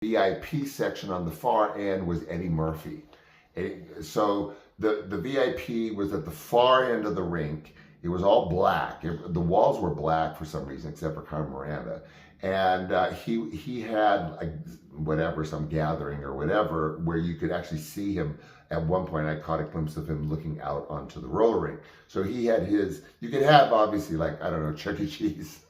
VIP section on the far end was Eddie Murphy. So the VIP was at the far end of the rink. It was all black. The walls were black for some reason, except for Carmen Miranda. And he had like whatever, some gathering or whatever, where you could actually see him. At one point, I caught a glimpse of him looking out onto the roller rink. So he had his. You could have obviously like, I don't know, Chuck E. Cheese,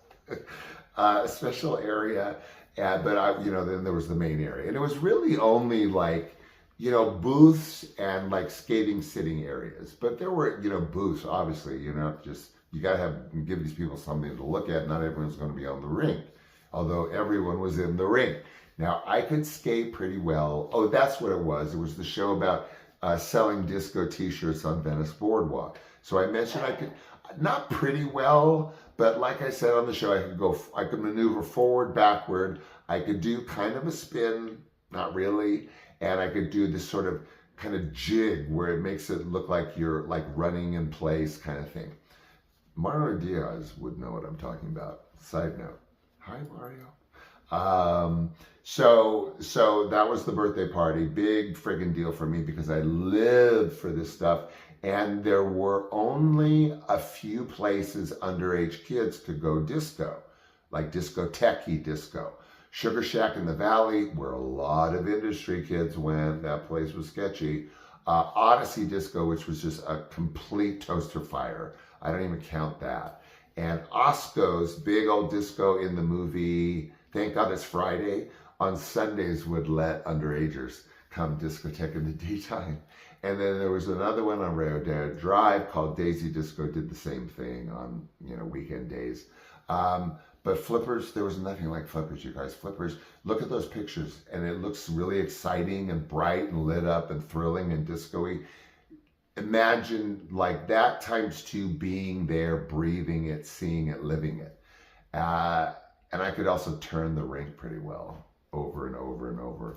a special area, but then there was the main area, and it was really only like, booths and like skating sitting areas. But there were, booths, obviously, just, you got to give these people something to look at. Not everyone's going to be on the rink, although everyone was in the rink. Now, I could skate pretty well. Oh, that's what it was. It was the show about selling disco t-shirts on Venice Boardwalk. So I mentioned I could, not pretty well, but like I said on the show, I could maneuver forward, backward. I could do kind of a spin, not really. And I could do this sort of kind of jig where it makes it look like you're like running in place kind of thing. Mario Diaz would know what I'm talking about. Side note. Hi, Mario. So that was the birthday party. Big friggin' deal for me because I lived for this stuff. And there were only a few places underage kids could go disco, like discotheque disco. Sugar Shack in the Valley, where a lot of industry kids went. That place was sketchy. Odyssey Disco, which was just a complete toaster fire. I don't even count that. And Osco's big old disco in the movie, Thank God It's Friday, on Sundays would let underagers come discotheque in the daytime. And then there was another one on Rodeo Drive called Daisy Disco, did the same thing on, weekend days. But Flippers, there was nothing like Flippers, you guys. Flippers, look at those pictures, and it looks really exciting and bright and lit up and thrilling and disco-y. Imagine like that times 2 being there, breathing it, seeing it, living it. And I could also turn the rink pretty well, over and over and over,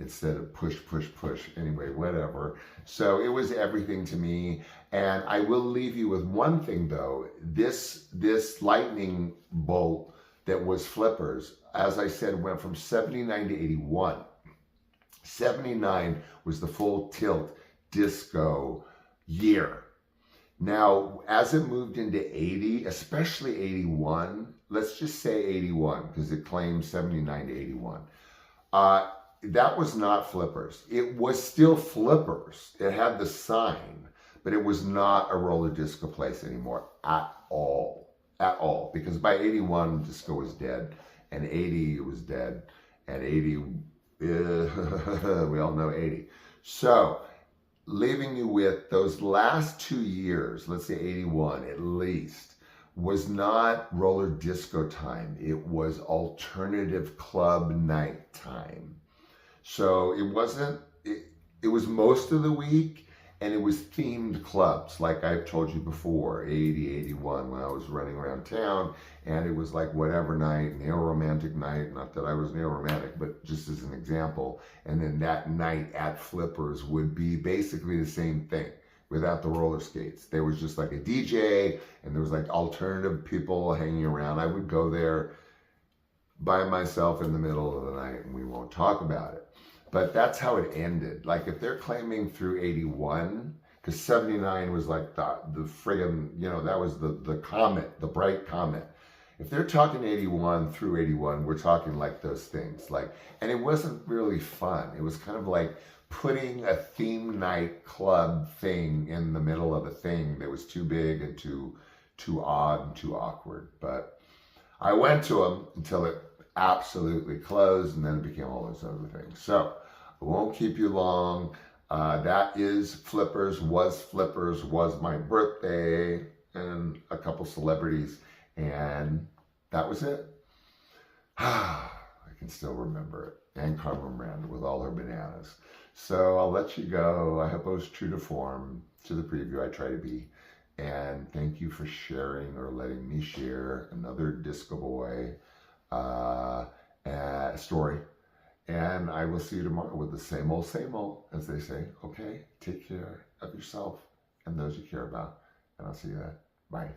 instead of push, push, push. Anyway, whatever. So it was everything to me. And I will leave you with one thing, though. This lightning bolt that was Flippers, as I said, went from 79 to 81. 79 was the full tilt disco year. Now, as it moved into 80, especially 81, let's just say 81, because it claims 79 to 81. That was not Flippers. It was still Flippers. It had the sign, but it was not a roller disco place anymore at all. At all. Because by 81, disco was dead, and 80, it was dead, and 80, we all know 80. So, leaving you with those last 2 years, let's say 81 at least, was not roller disco time. It was alternative club night time. So it wasn't, it was most of the week, and it was themed clubs, like I've told you before, 80, 81, when I was running around town, and it was like whatever night, neo-romantic night, not that I was neo-romantic, but just as an example, and then that night at Flippers would be basically the same thing, without the roller skates. There was just like a DJ, and there was like alternative people hanging around. I would go there by myself in the middle of the night, and we won't talk about it. But that's how it ended. Like if they're claiming through 81, because 79 was like the friggin', that was the comet, the bright comet. If they're talking 81 through 81, we're talking like those things. And it wasn't really fun. It was kind of like putting a theme night club thing in the middle of a thing that was too big and too odd and too awkward. But I went to them until it absolutely closed, and then it became all those other things. So I won't keep you long. That is Flippers, was my birthday, and a couple celebrities, and that was it. I can still remember it. And Carmen Miranda with all her bananas. So I'll let you go. I hope I was true to form, to the preview I try to be. And thank you for sharing, or letting me share, another Disco Boy story. And I will see you tomorrow with the same old, as they say. Okay, take care of yourself and those you care about. And I'll see you then. Bye.